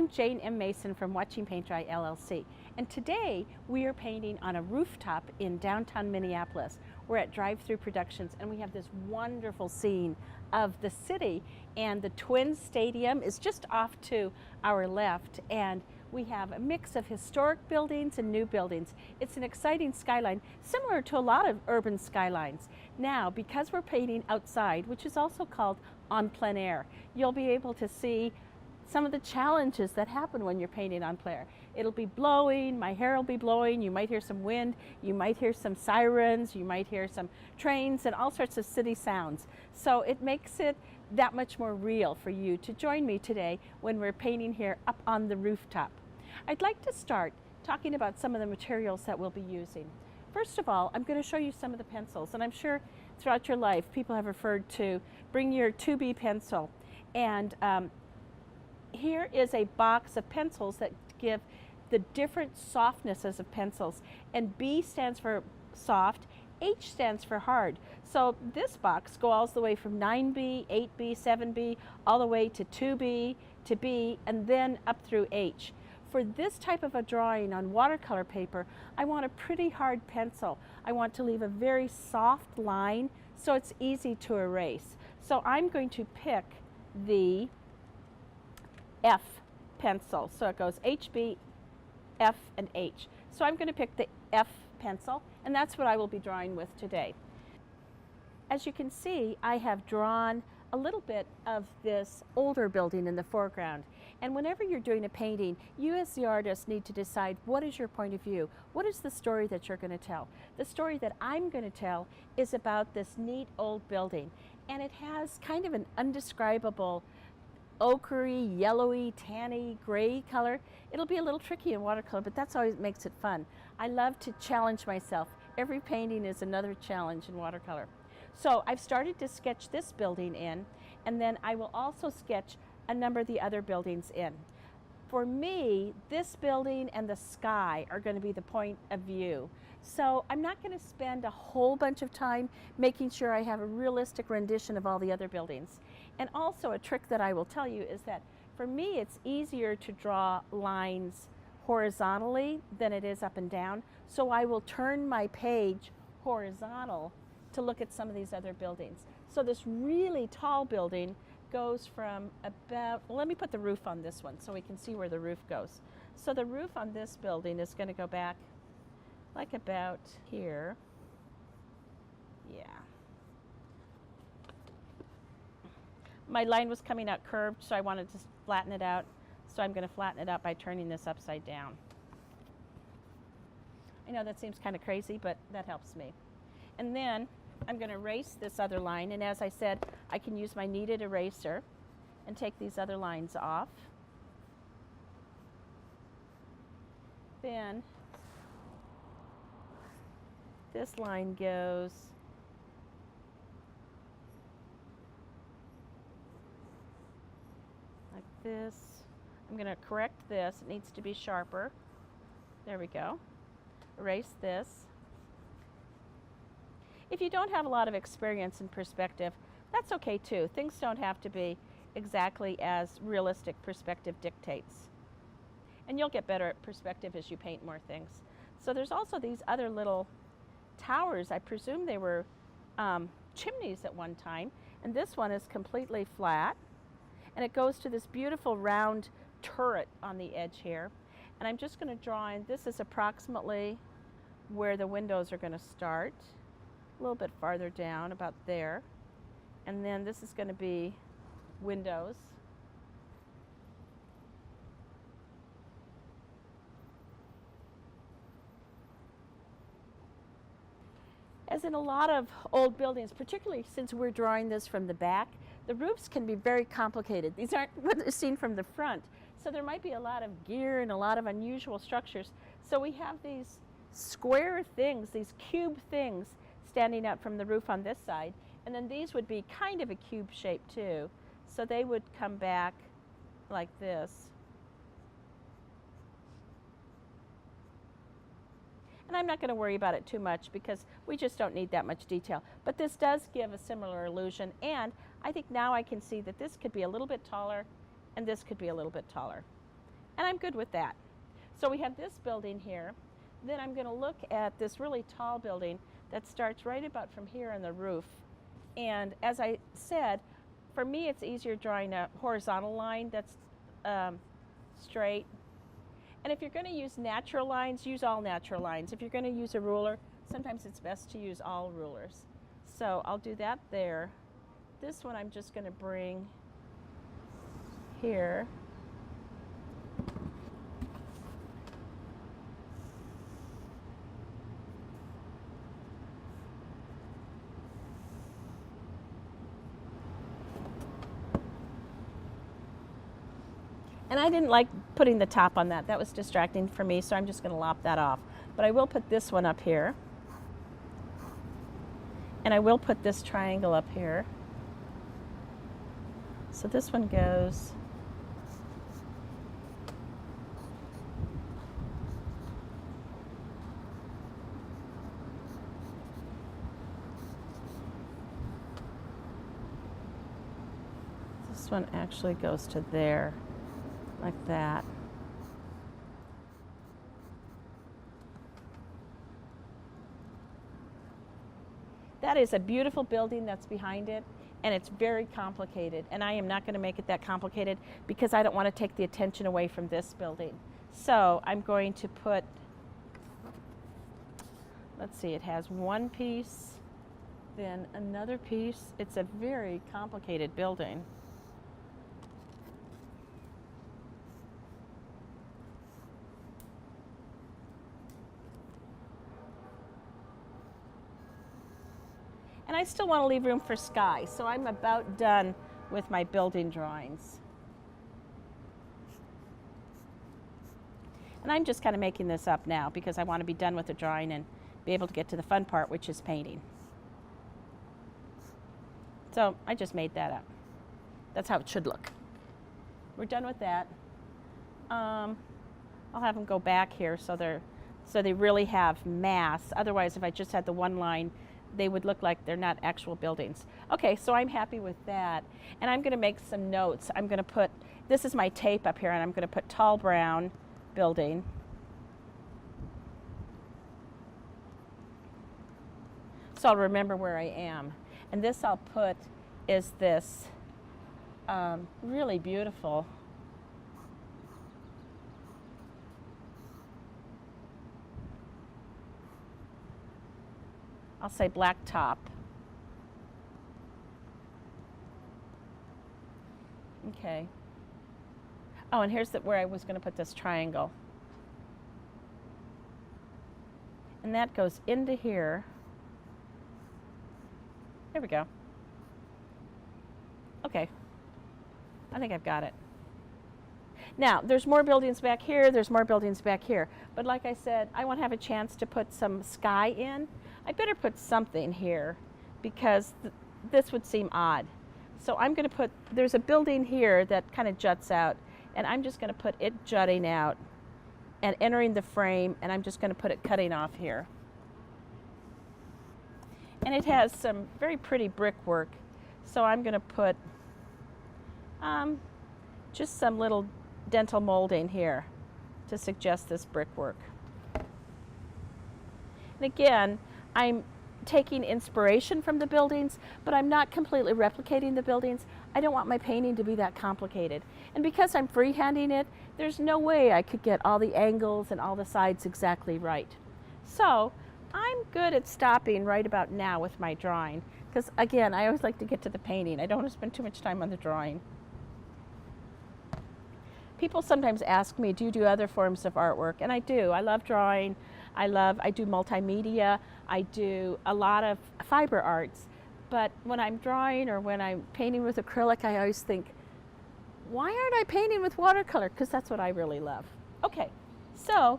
I'm Jane M. Mason from WatchingPaintDryLLC, and today we are painting on a rooftop in downtown Minneapolis. We're at Drive-Thru Productions, and we have this wonderful scene of the city, and the Twins Stadium is just off to our left, and we have a mix of historic buildings and new buildings. It's an exciting skyline, similar to a lot of urban skylines. Now, because we're painting outside, which is also called on plein air, you'll be able to see some of the challenges that happen when you're painting on plein air. It'll be blowing, my hair will be blowing, you might hear some wind, you might hear some sirens, you might hear some trains and all sorts of city sounds. So it makes it that much more real for you to join me today when we're painting here up on the rooftop. I'd like to start talking about some of the materials that we'll be using. First of all, I'm going to show you some of the pencils, and I'm sure throughout your life people have referred to bring your 2B pencil, and here is a box of pencils that give the different softnesses of pencils, and B stands for soft, H stands for hard. So this box goes all the way from 9B, 8B, 7B, all the way to 2B, to B, and then up through H. For this type of a drawing on watercolor paper, I want a pretty hard pencil. I want to leave a very soft line so it's easy to erase. So I'm going to pick the F pencil. So it goes HB, F, and H. So I'm going to pick the F pencil, and that's what I will be drawing with today. As you can see, I have drawn a little bit of this older building in the foreground. And whenever you're doing a painting, you as the artist need to decide what is your point of view. What is the story that you're going to tell? The story that I'm going to tell is about this neat old building. And it has kind of an undescribable ochre-y, yellowy, tanny, gray color. It'll be a little tricky in watercolor, but that's always makes it fun. I love to challenge myself. Every painting is another challenge in watercolor. So I've started to sketch this building in, and then I will also sketch a number of the other buildings in. For me, this building and the sky are going to be the point of view. So I'm not going to spend a whole bunch of time making sure I have a realistic rendition of all the other buildings. And also a trick that I will tell you is that for me it's easier to draw lines horizontally than it is up and down. So I will turn my page horizontal to look at some of these other buildings. So this really tall building goes from about, well, let me put the roof on this one so we can see where the roof goes. So the roof on this building is going to go back like about here. Yeah. My line was coming out curved, so I wanted to flatten it out. So I'm going to flatten it out by turning this upside down. I know that seems kind of crazy, but that helps me. And then I'm going to erase this other line, and as I said, I can use my kneaded eraser and take these other lines off. Then this line goes like this. I'm going to correct this. It needs to be sharper. There we go. Erase this. If you don't have a lot of experience in perspective, that's okay too. Things don't have to be exactly as realistic perspective dictates. And you'll get better at perspective as you paint more things. So there's also these other little towers. I presume they were chimneys at one time. And this one is completely flat. And it goes to this beautiful round turret on the edge here. And I'm just going to draw in, this is approximately where the windows are going to start. A little bit farther down, about there. And then this is going to be windows. As in a lot of old buildings, particularly since we're drawing this from the back, the roofs can be very complicated. These aren't what they're seen from the front. So there might be a lot of gear and a lot of unusual structures. So we have these square things, these cube things, standing out from the roof on this side, and then these would be kind of a cube shape too. So they would come back like this. And I'm not going to worry about it too much because we just don't need that much detail. But this does give a similar illusion, and I think now I can see that this could be a little bit taller and this could be a little bit taller. And I'm good with that. So we have this building here. Then I'm going to look at this really tall building that starts right about from here on the roof. And as I said, for me it's easier drawing a horizontal line that's straight. And if you're going to use natural lines, use all natural lines. If you're going to use a ruler, sometimes it's best to use all rulers. So I'll do that there. This one I'm just going to bring here. And I didn't like putting the top on that. That was distracting for me, so I'm just going to lop that off. But I will put this one up here. And I will put this triangle up here. So this one goes this one actually goes to there. Like that. That is a beautiful building that's behind it, and it's very complicated, and I am not going to make it that complicated because I don't want to take the attention away from this building. So I'm going to put, let's see, it has one piece, then another piece. It's a very complicated building. And I still want to leave room for sky, so I'm about done with my building drawings. And I'm just kind of making this up now because I want to be done with the drawing and be able to get to the fun part, which is painting. So I just made that up. That's how it should look. We're done with that. I'll have them go back here so they really have mass. Otherwise, if I just had the one line, they would look like they're not actual buildings. Okay, so I'm happy with that. And I'm going to make some notes. I'm going to put, this is my tape up here, and I'm going to put tall brown building. So I'll remember where I am. And this I'll put is this really beautiful I'll say black top. Okay. Oh, and here's where I was going to put this triangle. And that goes into here. There we go. Okay. I think I've got it. Now, there's more buildings back here, there's more buildings back here. But like I said, I want to have a chance to put some sky in. I better put something here because this would seem odd. So I'm going to put, there's a building here that kind of juts out, and I'm just going to put it jutting out and entering the frame, and I'm just going to put it cutting off here. And it has some very pretty brickwork, so I'm going to put just some little dental molding here to suggest this brickwork. And again, I'm taking inspiration from the buildings, but I'm not completely replicating the buildings. I don't want my painting to be that complicated. And because I'm freehanding it, there's no way I could get all the angles and all the sides exactly right. So I'm good at stopping right about now with my drawing, because again, I always like to get to the painting. I don't want to spend too much time on the drawing. People sometimes ask me, do you do other forms of artwork? And I do. I love drawing. I do multimedia. I do a lot of fiber arts. But when I'm drawing or when I'm painting with acrylic, I always think, why aren't I painting with watercolor? Because that's what I really love. Okay, so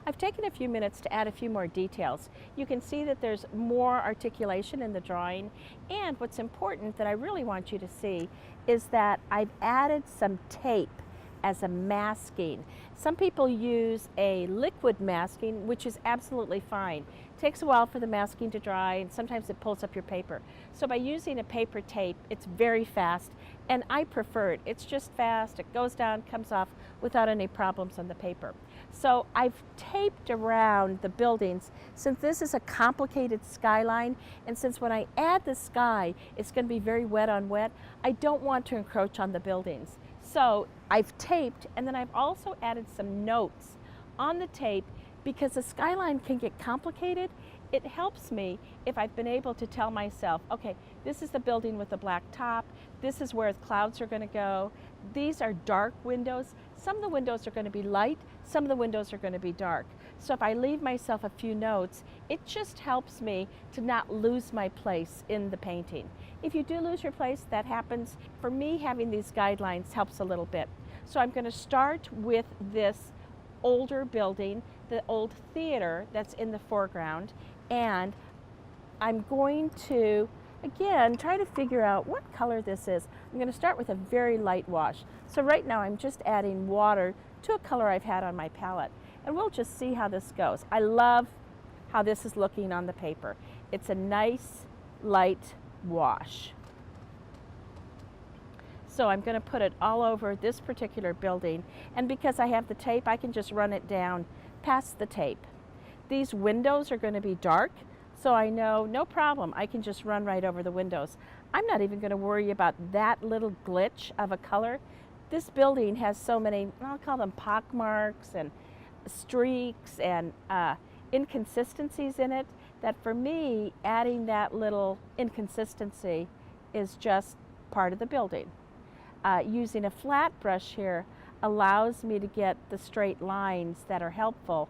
I've taken a few minutes to add a few more details. You can see that there's more articulation in the drawing. And what's important that I really want you to see is that I've added some tape as a masking. Some people use a liquid masking, which is absolutely fine. It takes a while for the masking to dry, and sometimes it pulls up your paper. So by using a paper tape, it's very fast, And I prefer it. It's just fast, it goes down, comes off without any problems on the paper. So I've taped around the buildings since this is a complicated skyline, and since when I add the sky, it's going to be very wet on wet, I don't want to encroach on the buildings. So I've taped, and then I've also added some notes on the tape because the skyline can get complicated. It helps me if I've been able to tell myself, okay, this is the building with the black top, this is where the clouds are going to go, these are dark windows, some of the windows are going to be light, some of the windows are going to be dark. So if I leave myself a few notes, it just helps me to not lose my place in the painting. If you do lose your place, that happens. For me, having these guidelines helps a little bit. So I'm going to start with this older building, the old theater that's in the foreground, and I'm going to, again, try to figure out what color this is. I'm going to start with a very light wash. So right now I'm just adding water to a color I've had on my palette, and we'll just see how this goes. I love how this is looking on the paper. It's a nice light wash. So I'm going to put it all over this particular building, and because I have the tape, I can just run it down past the tape. These windows are going to be dark, so I know no problem, I can just run right over the windows. I'm not even going to worry about that little glitch of a color. This building has so many, I'll call them pock marks and streaks and inconsistencies in it, that for me, adding that little inconsistency is just part of the building. Using a flat brush here allows me to get the straight lines that are helpful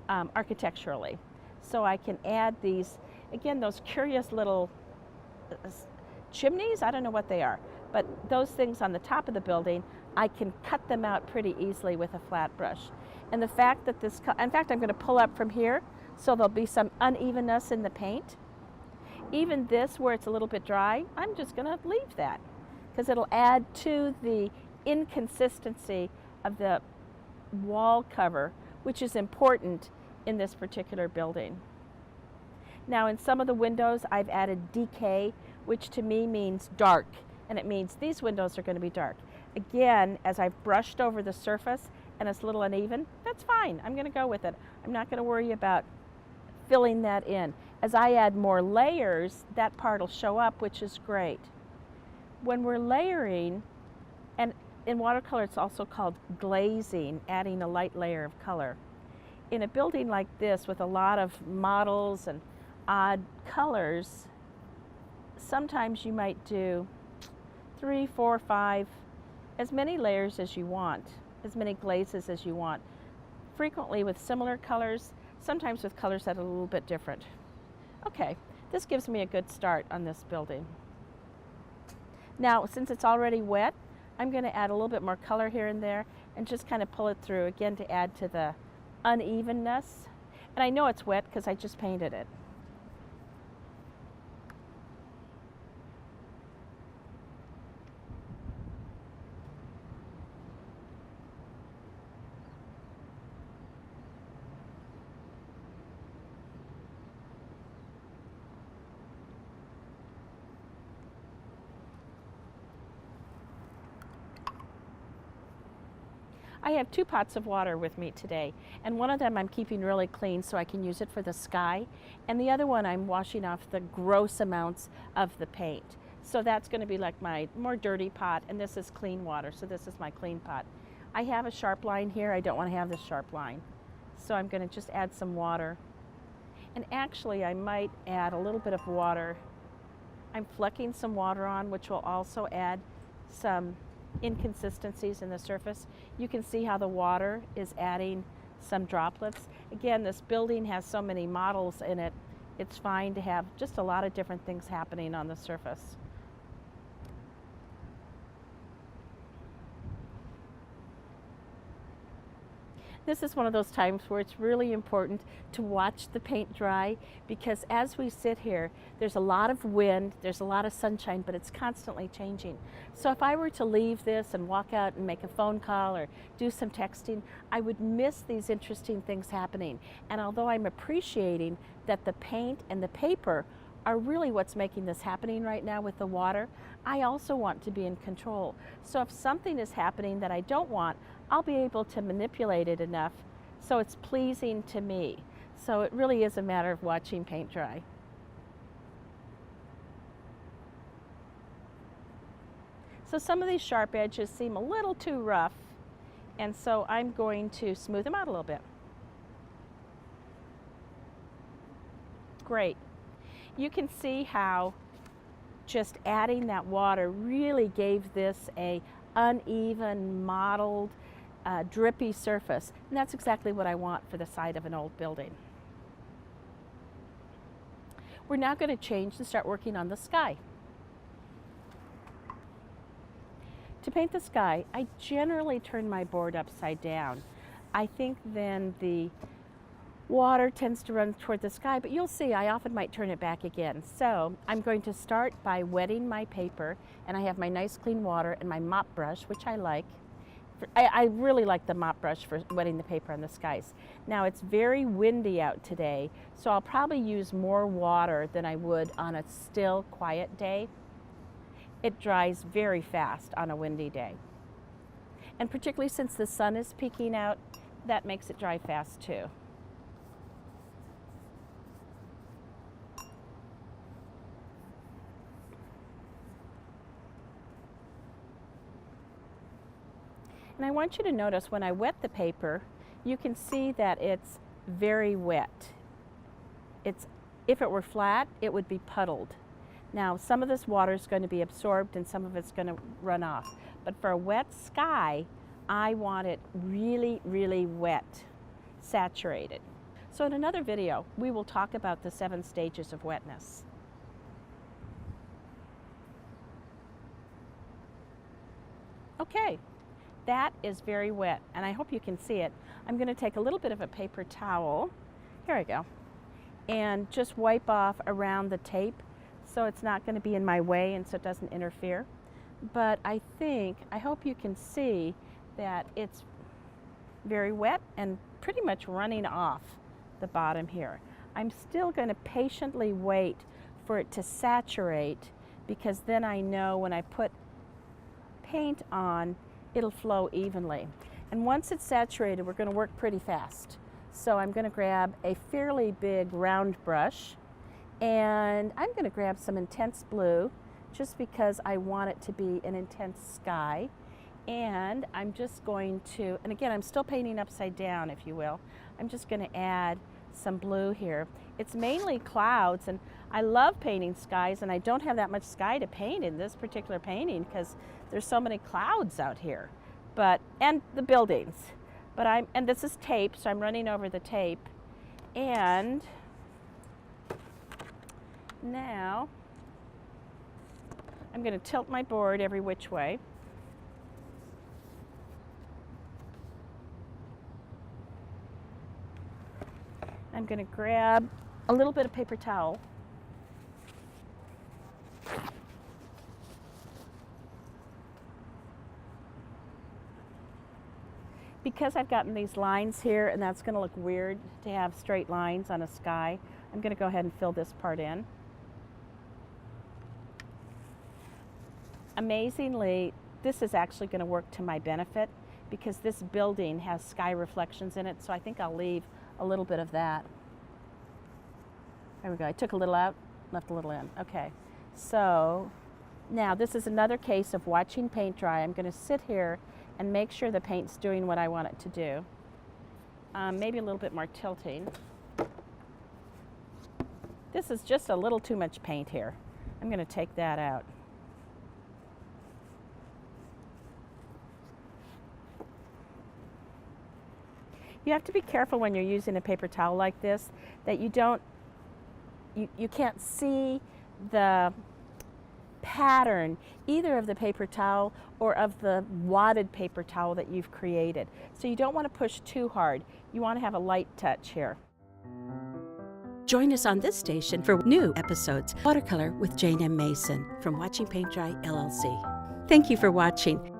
architecturally. So I can add these, again, those curious little chimneys, I don't know what they are, but those things on the top of the building, I can cut them out pretty easily with a flat brush. And the fact that this, in fact, I'm going to pull up from here, so there'll be some unevenness in the paint. Even this, where it's a little bit dry, I'm just going to leave that, because it'll add to the inconsistency of the wall cover, which is important in this particular building. Now in some of the windows I've added decay, which to me means dark, and it means these windows are going to be dark. Again, as I've brushed over the surface and it's a little uneven, that's fine. I'm going to go with it. I'm not going to worry about filling that in. As I add more layers, that part will show up, which is great. When we're layering, and in watercolor it's also called glazing, adding a light layer of color. In a building like this with a lot of models and odd colors, sometimes you might do 3, 4, 5, as many layers as you want, as many glazes as you want. Frequently with similar colors, sometimes with colors that are a little bit different. Okay, this gives me a good start on this building. Now, since it's already wet, I'm going to add a little bit more color here and there and just kind of pull it through again to add to the unevenness. And I know it's wet because I just painted it. I have 2 pots of water with me today, and one of them I'm keeping really clean so I can use it for the sky, and the other one I'm washing off the gross amounts of the paint. So that's going to be like my more dirty pot, and this is clean water, so this is my clean pot. I have a sharp line here. I don't want to have this sharp line, so I'm going to just add some water. And actually I might add a little bit of water. I'm flecking some water on, which will also add some inconsistencies in the surface. You can see how the water is adding some droplets. Again, this building has so many models in it, it's fine to have just a lot of different things happening on the surface. This is one of those times where it's really important to watch the paint dry, because as we sit here, there's a lot of wind, there's a lot of sunshine, but it's constantly changing. So if I were to leave this and walk out and make a phone call or do some texting, I would miss these interesting things happening. And although I'm appreciating that the paint and the paper are really what's making this happening right now with the water. I also want to be in control. So if something is happening that I don't want, I'll be able to manipulate it enough so it's pleasing to me. So it really is a matter of watching paint dry. So some of these sharp edges seem a little too rough, and so I'm going to smooth them out a little bit. Great. You can see how just adding that water really gave this a uneven, mottled, drippy surface. And that's exactly what I want for the side of an old building. We're now going to change and start working on the sky. To paint the sky, I generally turn my board upside down. I think then the water tends to run toward the sky, but you'll see I often might turn it back again. So I'm going to start by wetting my paper, and I have my nice clean water and my mop brush, which I like. I really like the mop brush for wetting the paper on the skies. Now it's very windy out today, so I'll probably use more water than I would on a still, quiet day. It dries very fast on a windy day. And particularly since the sun is peeking out, that makes it dry fast too. And I want you to notice when I wet the paper, you can see that it's very wet. If it were flat, it would be puddled. Now, some of this water is going to be absorbed and some of it's going to run off. But for a wet sky, I want it really, really wet, saturated. So in another video, we will talk about the 7 stages of wetness. Okay. That is very wet, and I hope you can see it. I'm going to take a little bit of a paper towel, here I go, and just wipe off around the tape so it's not going to be in my way and so it doesn't interfere. But I hope you can see that it's very wet and pretty much running off the bottom here. I'm still going to patiently wait for it to saturate, because then I know when I put paint on, it'll flow evenly. And once it's saturated, we're going to work pretty fast. So I'm going to grab a fairly big round brush, and I'm going to grab some intense blue just because I want it to be an intense sky. And I'm just going to, and again, I'm still painting upside down, if you will. I'm just going to add some blue here. It's mainly clouds, and I love painting skies, and I don't have that much sky to paint in this particular painting because there's so many clouds out here, and the buildings. And this is tape, so I'm running over the tape. And now I'm going to tilt my board every which way. I'm going to grab a little bit of paper towel. Because I've gotten these lines here, and that's going to look weird to have straight lines on a sky, I'm going to go ahead and fill this part in. Amazingly, this is actually going to work to my benefit because this building has sky reflections in it, so I think I'll leave a little bit of that. There we go. I took a little out, left a little in. Okay. So now this is another case of watching paint dry. I'm going to sit here and make sure the paint's doing what I want it to do. Maybe a little bit more tilting. This is just a little too much paint here. I'm going to take that out. You have to be careful when you're using a paper towel like this that you can't see the pattern either of the paper towel or of the wadded paper towel that you've created. So you don't want to push too hard. You want to have a light touch here. Join us on this station for new episodes. Watercolor with Jane M. Mason from Watching Paint Dry LLC. Thank you for watching.